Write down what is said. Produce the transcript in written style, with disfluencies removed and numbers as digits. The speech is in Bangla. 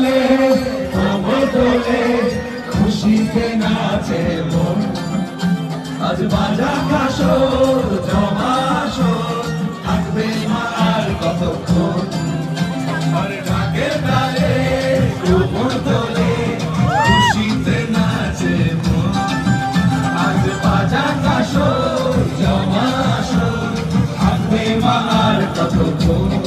তালে কোমর দোলে খুশিতে নাচে মন। আজ বাজা কাসর জমা আসর থাকবে মা আর কতক্ষণ। আর ঢাকের তালে কোমর দোলে খুশিতে নাচে মন। আজ বাজা কাসর জমা আসর থাকবে মা আর কতক্ষণ।